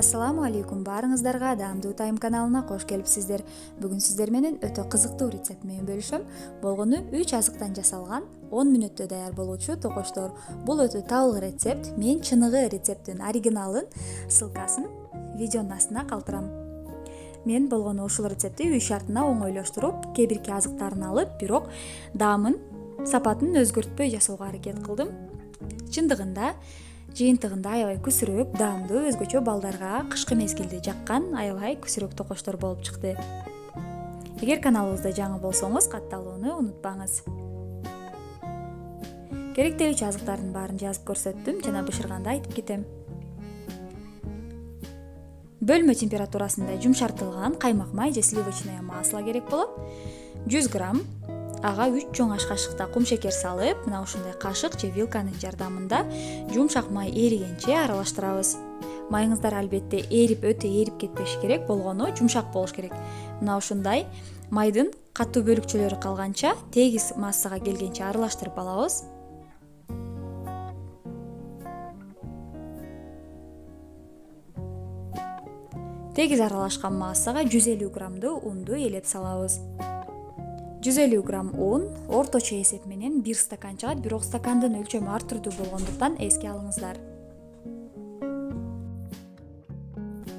Assalamu alaikum, барыңыздарга Даамдуу Тайм каналына кош келипсиздер. Бүгүн сиздер менен өтө кызыктуу рецепт менен бөлүшөм. Болгону 3 азыктан жасалган 10 мүнөттө даяр болуучу токоштор. Бул өтө табылган рецепт. Мен чыныгы рецепттин оригиналын, ссылкасын видеонун астына калтырам. Мен болгону ушул рецептти үй шартына оңойлоштуруп, кээ бирки азыктарын алып, бирок даамын, сапатын өзгөртпөй жасоого аракет кылдым. Чындыгында жыйынтыгында аябай күсүрөөк, даамдуу, өзгөчө балдарга кышкы мезгилде жаккан аябай күсүрөөк токоштор болуп чыкты. Эгер каналыбызда жаңы болсоңуз, катталууну унутпаңыз. Керектелүүчү азыктардын баарын жазып көрсөттүм, жана бышырганда айтып кетем. Бөлмө температурасында жумшартылган каймак май же сливочное масло керек болот. 100 грамм. Ага 3 чоң аш кашыкта кум шекер салып, мына ушундай кашык же вилканын жардамында жумшак май эригенче аралаштырабыз. Майыңыздар албетте өтө эрип кетпеш керек, болгону жумшак болуш керек. Мына ушундай майдын катуу бөлүкчөлөрү калганча, тегиз массага келгенче аралаштырып алабыз. Тегиз аралашкан массага 150 граммдуу унду элеп салабыз. 150 грамм ун орточо эсеп менен 1 стакан чыгат, бирок стакандын өлчөмү ар түрдүү болгондуктан эске алыңыздар.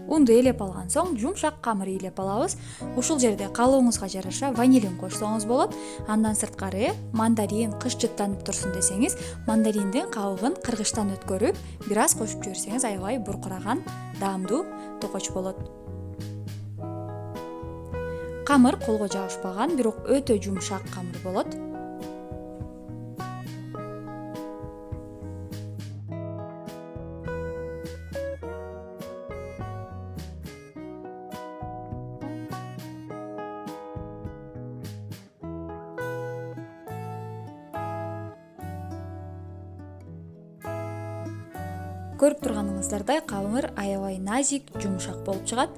Унду элеп алган соң жумшак камыр илеп алабыз. Ушул жерде калыбыңызга жараша ванилин кошсоңуз болот. Андан сырткары мандарин кыш жыттанып турсун десеңиз, мандариндин кабыгын кыргычтан өткөрүп, бир аз кошуп жиберсеңиз аябай буркураган, даамдуу токоч болот. Камыр колго жабышпаган, бирок өтө жумшак камыр болот. Көрүп турганыңыздардай камыр аябай назик, жумшак болуп чыгат.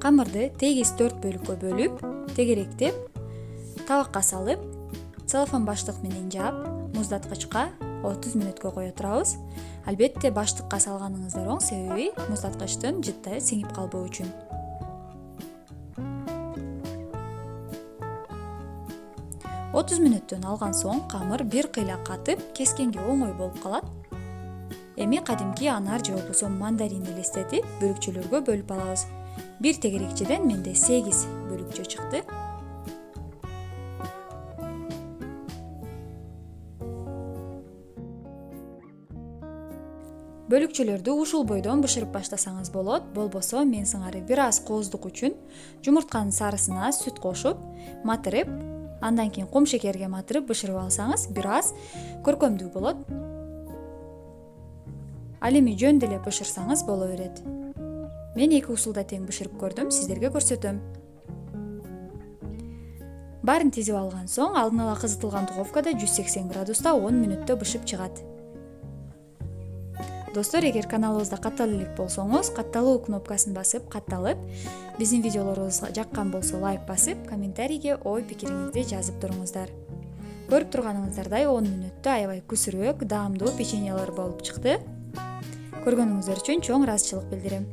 Камырды тегиз 4 бөлүккө бөлүп, тегеректеп, табакка салып, целлофан баштык менен жаап, муздаткычка 30 мүнөткө кое турабыз. Албетте баштыкка салганыңыздар оң, себеби муздаткычтын жыттай сиңип калбоо үчүн. Отуз мүнөттөн алган соң камыр бир кыйла катып, кескенге оңой болуп калат. Эми кадимки анар же болбосо мандарин элестетип, бөлүкчөлөргө бөлүп алабыз. Бир тегерекчеден менде 8 бөлүкчө чыкты. Бөлүкчөлөрдү ушул бойдон бышырып баштасаңыз болот, болбосо мен сыңары бир аз кооздук үчүн жумуртканын сарысына сүт кошуп, матырып, андан кийин кум шекерге матырып бышырып алсаңыз бир аз көркөмдүү болот. Ал эми жөн деле бышырсаңыз боло берет. Мен 2 усулда тең бышырып көрдүм, сиздерге көрсөтөм. Баарын тизип алган соң, алдын ала кызытылган духовкада 180 градуста 10 мүнөттө бышып чыгат. Достор, эгер каналыбызда каттала элек болсоңуз, катталуу кнопкасын басып, катталып, биздин видеолорубузга жаккан болсо лайк басып, комментарийге ой пикириңизди жазып туруңуздар. Көрүп турганыңыздардай 10 мүнөттө аябай күсүрөөк, даамдуу печеньелер болуп чыкты. Көргөнүңүздөр үчүн чоң ыраазычылык билдирем.